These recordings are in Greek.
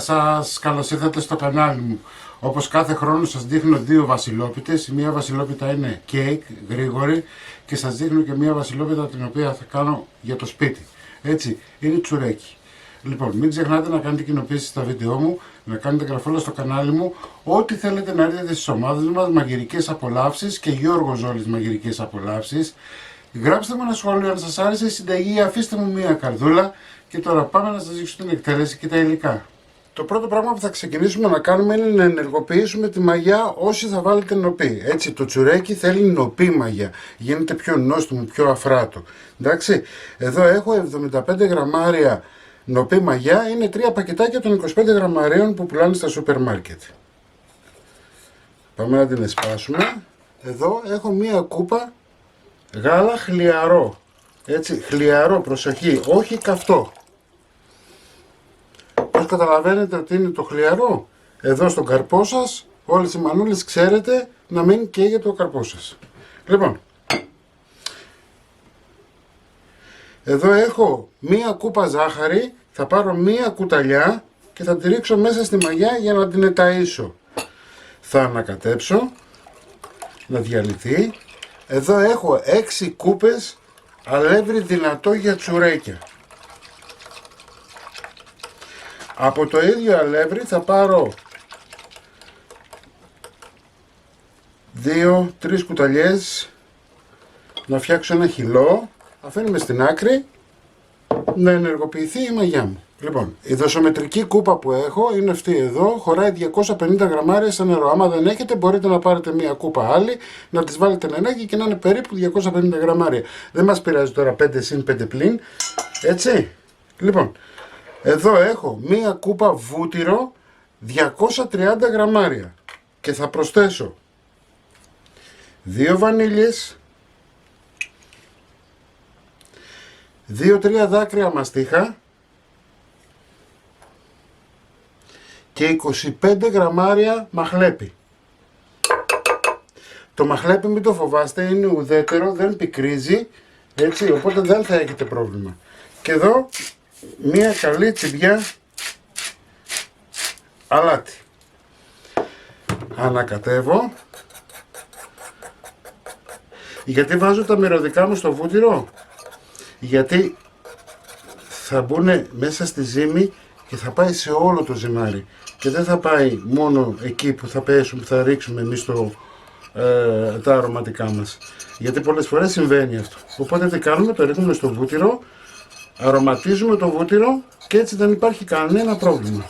σας, καλώς ήρθατε στο κανάλι μου. Όπως κάθε χρόνο σας δείχνω δύο βασιλόπιτες. Η μία βασιλόπιτα είναι κέικ, γρήγορη, και σας δείχνω και μία βασιλόπιτα την οποία θα κάνω για το σπίτι. Έτσι, είναι τσουρέκι. Λοιπόν, μην ξεχνάτε να κάνετε κοινοποίηση στα βίντεό μου, να κάνετε εγγραφή στο κανάλι μου, ό,τι θέλετε να έρθετε στις ομάδες μας, μαγειρικές απολαύσεις και Γιώργος Ζόλης μαγειρικές απολαύσεις. Γράψτε μου ένα σχόλιο αν σας άρεσε η συνταγή, αφήστε μου μία καρδούλα και τώρα πάμε να σας δείξω την εκτέλεση και τα υλικά. Το πρώτο πράγμα που θα ξεκινήσουμε να κάνουμε είναι να ενεργοποιήσουμε τη μαγιά όσοι θα βάλετε νοπή. Έτσι, το τσουρέκι θέλει νοπή μαγιά. Γίνεται πιο νόστιμο, πιο αφράτο. Εντάξει, εδώ έχω 75 γραμμάρια νοπή μαγιά. Είναι 3 πακετάκια των 25 γραμμαρίων που πουλάνε στα σούπερ μάρκετ. Πάμε να την εσπάσουμε. Εδώ έχω μία κούπα γάλα χλιαρό. Έτσι, χλιαρό, προσοχή, όχι καυτό. Πώς καταλαβαίνετε ότι είναι το χλιαρό? Εδώ στον καρπό σας, όλες οι μανούλες ξέρετε να μην καίγεται ο καρπός σας. Λοιπόν, εδώ έχω μία κούπα ζάχαρη, θα πάρω μία κουταλιά και θα τη ρίξω μέσα στη μαγιά για να την εταΐσω. Θα ανακατέψω, να διαλυθεί. Εδώ έχω 6 κούπες αλεύρι δυνατό για τσουρέκια. Από το ίδιο αλεύρι θα πάρω 2-3 κουταλιές να φτιάξω ένα χυλό. Αφήνουμε στην άκρη να ενεργοποιηθεί η μαγιά μου. Λοιπόν, η δοσομετρική κούπα που έχω είναι αυτή εδώ, χωράει 250 γραμμάρια σε νερό. Άμα δεν έχετε μπορείτε να πάρετε μία κούπα άλλη, να τις βάλετε νεράκι και να είναι περίπου 250 γραμμάρια. Δεν μας πειράζει τώρα 5 συν 5 πλην, έτσι. Λοιπόν, εδώ έχω μία κούπα βούτυρο 230 γραμμάρια και θα προσθέσω 2 βανίλιες, 2-3 δάκρυα μαστίχα και 25 γραμμάρια μαχλέπι. Το μαχλέπι μην το φοβάστε, είναι ουδέτερο, δεν πικρίζει, έτσι, οπότε δεν θα έχετε πρόβλημα. Και εδώ μία καλή τσιμπιά αλάτι. Ανακατεύω. Γιατί βάζω τα μυρωδικά μου στο βούτυρο? Γιατί θα μπουν μέσα στη ζύμη και θα πάει σε όλο το ζυμάρι και δεν θα πάει μόνο εκεί που θα πέσουν, που θα ρίξουμε εμείς τα αρωματικά μας, γιατί πολλές φορές συμβαίνει αυτό. Οπότε τι κάνουμε? Το ρίχνουμε στο βούτυρο, αρωματίζουμε το βούτυρο και έτσι δεν υπάρχει κανένα πρόβλημα.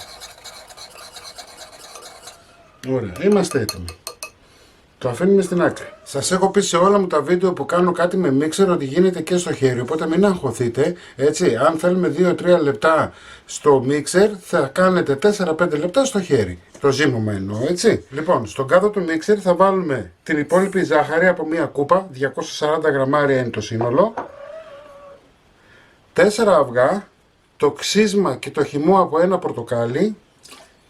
Ωραία, είμαστε έτοιμοι. Το αφήνουμε στην άκρη. Σας έχω πει σε όλα μου τα βίντεο που κάνω κάτι με μίξερ ότι γίνεται και στο χέρι, οπότε μην αγχωθείτε, έτσι. Αν θέλουμε 2-3 λεπτά στο μίξερ, θα κάνετε 4-5 λεπτά στο χέρι. Το ζύμωμα εννοώ, έτσι. Λοιπόν, στον κάδο του μίξερ θα βάλουμε την υπόλοιπη ζάχαρη από μία κούπα, 240 γραμμάρια είναι το σύνολο, 4 αυγά, το ξύσμα και το χυμό από ένα πορτοκάλι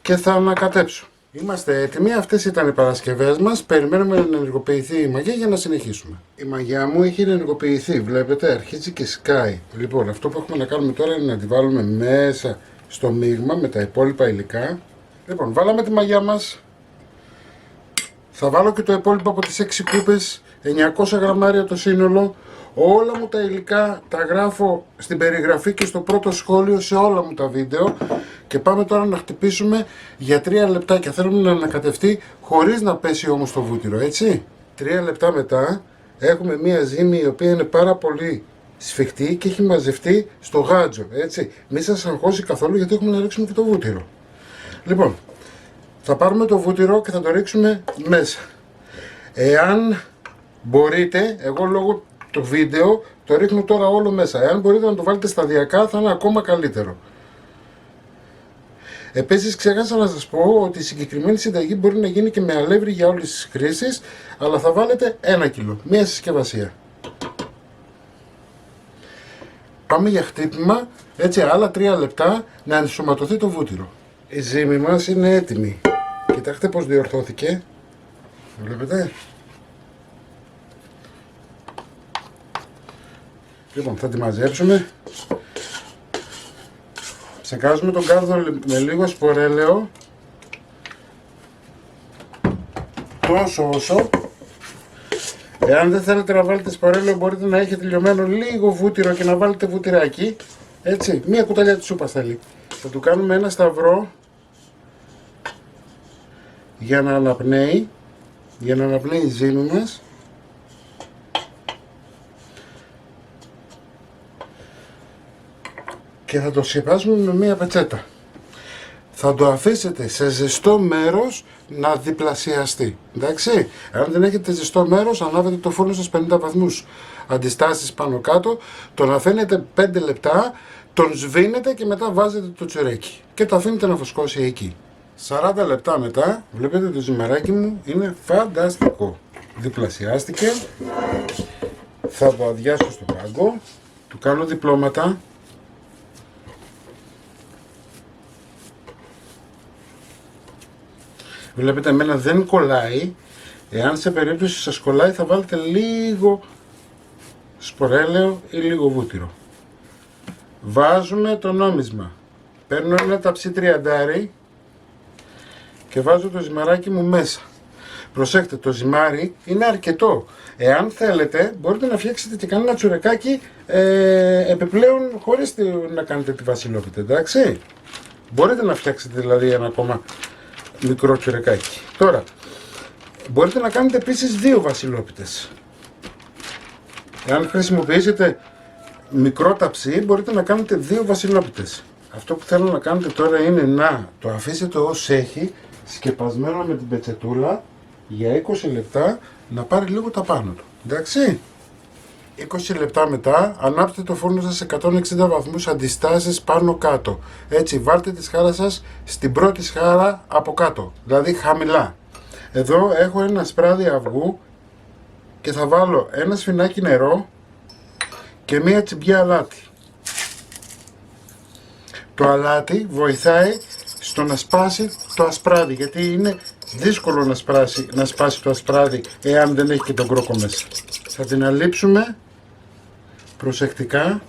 και θα ανακατέψω. Είμαστε έτοιμοι, αυτές ήταν οι παρασκευές μας, περιμένουμε να ενεργοποιηθεί η μαγιά για να συνεχίσουμε. Η μαγιά μου έχει ενεργοποιηθεί, βλέπετε, αρχίζει και σκάει. Λοιπόν, αυτό που έχουμε να κάνουμε τώρα είναι να τη βάλουμε μέσα στο μείγμα με τα υπόλοιπα υλικά. Λοιπόν, βάλαμε τη μαγιά μας, θα βάλω και το υπόλοιπο από τις 6 κούπες, 900 γραμμάρια το σύνολο. Όλα μου τα υλικά τα γράφω στην περιγραφή και στο πρώτο σχόλιο σε όλα μου τα βίντεο. Και πάμε τώρα να χτυπήσουμε για 3 λεπτάκια. Θέλουμε να ανακατευτεί χωρίς να πέσει όμως το βούτυρο, έτσι. 3 λεπτά μετά έχουμε μία ζύμη η οποία είναι πάρα πολύ σφιχτή και έχει μαζευτεί στο γάτζο, έτσι. Μην σας αγχώσει καθόλου γιατί έχουμε να ρίξουμε και το βούτυρο. Λοιπόν, θα πάρουμε το βούτυρο και θα το ρίξουμε μέσα. Εάν μπορείτε, εγώ λόγω του βίντεο το ρίχνω τώρα όλο μέσα. Εάν μπορείτε να το βάλετε σταδιακά θα είναι ακόμα καλύτερο. Επίσης ξέχασα να σας πω ότι η συγκεκριμένη συνταγή μπορεί να γίνει και με αλεύρι για όλες τις χρήσεις, αλλά θα βάλετε 1 κιλό, μία συσκευασία. Πάμε για χτύπημα, έτσι άλλα 3 λεπτά να ενσωματωθεί το βούτυρο. Η ζύμη μας είναι έτοιμη. Κοιτάξτε πως διορθώθηκε. Βλέπετε. Λοιπόν, θα τη μαζέψουμε. Ψεκάζουμε τον κάρδο με λίγο σπορέλαιο, τόσο όσο. Εάν δεν θέλετε να βάλετε σπορέλαιο, μπορείτε να έχετε λιωμένο λίγο βούτυρο και να βάλετε βουτυράκι. Έτσι, μία κουταλιά της σούπας θέλει. Θα του κάνουμε ένα σταυρό για να αναπνέει, η ζύμη μας. Και θα το σκεπάσουμε με μία πετσέτα. Θα το αφήσετε σε ζεστό μέρος να διπλασιαστεί. Εντάξει, αν δεν έχετε ζεστό μέρος, ανάβετε το φούρνο σας 50 βαθμούς αντιστάσεις πάνω κάτω, τον αφήνετε 5 λεπτά, τον σβήνετε και μετά βάζετε το τσουρέκι και το αφήνετε να φουσκώσει εκεί. 40 λεπτά μετά, βλέπετε το ζυμαράκι μου είναι φανταστικό. Διπλασιάστηκε. Θα το αδειάσω στο πάγκο, του κάνω διπλώματα. Βλέπετε, εμένα δεν κολλάει. Εάν σε περίπτωση σας κολλάει, θα βάλετε λίγο σπορέλαιο ή λίγο βούτυρο. Βάζουμε το νόμισμα. Παίρνω ένα ταψί τριαντάρι και βάζω το ζυμαράκι μου μέσα. Προσέξτε, το ζυμάρι είναι αρκετό. Εάν θέλετε, μπορείτε να φτιάξετε και κανένα τσουρεκάκι επιπλέον χωρίς να κάνετε τη βασιλόπιτα, εντάξει. Μπορείτε να φτιάξετε δηλαδή ένα ακόμα μικρό τσουρεκάκι. Τώρα, μπορείτε να κάνετε επίσης 2 βασιλόπιτες. Εάν χρησιμοποιήσετε μικρό ταψί, μπορείτε να κάνετε 2 βασιλόπιτες. Αυτό που θέλω να κάνετε τώρα είναι να το αφήσετε ως έχει, σκεπασμένο με την πετσετούλα, για 20 λεπτά, να πάρει λίγο τα πάνω του. Εντάξει. 20 λεπτά μετά, ανάψτε το φούρνο σας σε 160 βαθμούς αντιστάσεις πάνω κάτω. Έτσι, βάλτε τη σχάρα σας στην πρώτη σχάρα από κάτω, δηλαδή χαμηλά. Εδώ έχω ένα σπράδι αυγού και θα βάλω ένα σφινάκι νερό και μία τσιμπιά αλάτι. Το αλάτι βοηθάει στο να σπάσει το ασπράδι, γιατί είναι δύσκολο να σπάσει το ασπράδι εάν δεν έχει και τον κρόκο μέσα. Θα την αλείψουμε προσεκτικά.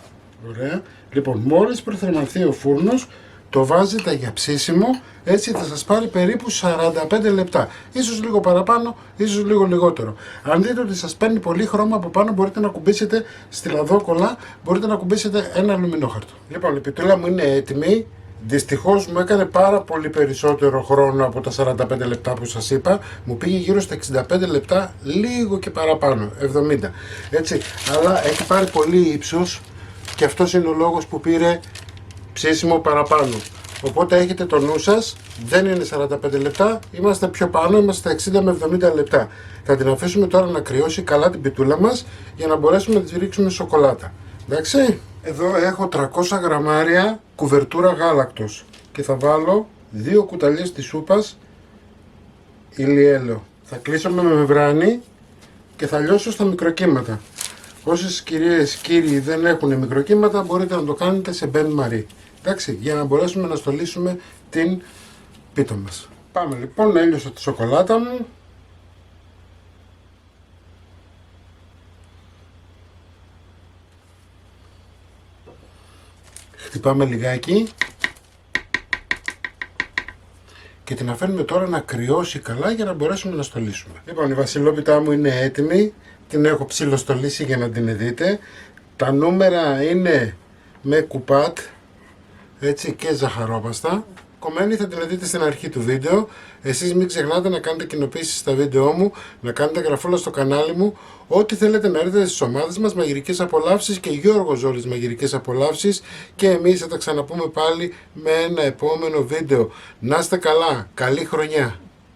Ωραία. Λοιπόν, μόλις προθερμανθεί ο φούρνος, το βάζετε για ψήσιμο. Έτσι θα σας πάρει περίπου 45 λεπτά. Ίσως λίγο παραπάνω, ίσως λίγο λιγότερο. Αν δείτε ότι σας παίρνει πολύ χρώμα από πάνω, μπορείτε να κουμπίσετε στη λαδόκολλα, μπορείτε να κουμπίσετε ένα αλουμινόχαρτο. Λοιπόν, η πιτούλα μου είναι έτοιμη. Δυστυχώς μου έκανε πάρα πολύ περισσότερο χρόνο από τα 45 λεπτά που σας είπα. Μου πήγε γύρω στα 65 λεπτά, λίγο και παραπάνω, 70. Έτσι, αλλά έχει πάρει πολύ ύψος και αυτός είναι ο λόγος που πήρε ψήσιμο παραπάνω. Οπότε έχετε το νου σας, δεν είναι 45 λεπτά, είμαστε πιο πάνω, είμαστε στα 60 με 70 λεπτά. Θα την αφήσουμε τώρα να κρυώσει καλά την πιτούλα μας για να μπορέσουμε να τη ρίξουμε σοκολάτα. Εντάξει. Εδώ έχω 300 γραμμάρια κουβερτούρα γάλακτος και θα βάλω 2 κουταλιές της σούπας ηλιέλαιο. Θα κλείσω με μεμβράνη και θα λιώσω στα μικροκύματα. Όσες κυρίες κύριοι δεν έχουν μικροκύματα, μπορείτε να το κάνετε σε μπεν μαρί. Εντάξει, για να μπορέσουμε να στολίσουμε την πίτα μας. Πάμε λοιπόν, έλειωσα τη σοκολάτα μου. Χτυπάμε λιγάκι και την αφήνουμε τώρα να κρυώσει καλά για να μπορέσουμε να στολίσουμε. Λοιπόν, η βασιλόπιτά μου είναι έτοιμη, την έχω ψιλοστολίσει για να την δείτε. Τα νούμερα είναι με κουπάτ, έτσι, και ζαχαρόπαστα. Κομμένη θα την δείτε στην αρχή του βίντεο. Εσείς μην ξεχνάτε να κάνετε κοινοποίησεις στα βίντεό μου, να κάνετε γραφούλα στο κανάλι μου. Ό,τι θέλετε να έρθετε στις ομάδες μας, Μαγειρικές Απολαύσεις και Γιώργος Ζόλης Μαγειρικές Απολαύσεις. Και εμείς θα τα ξαναπούμε πάλι με ένα επόμενο βίντεο. Να είστε καλά, καλή χρονιά!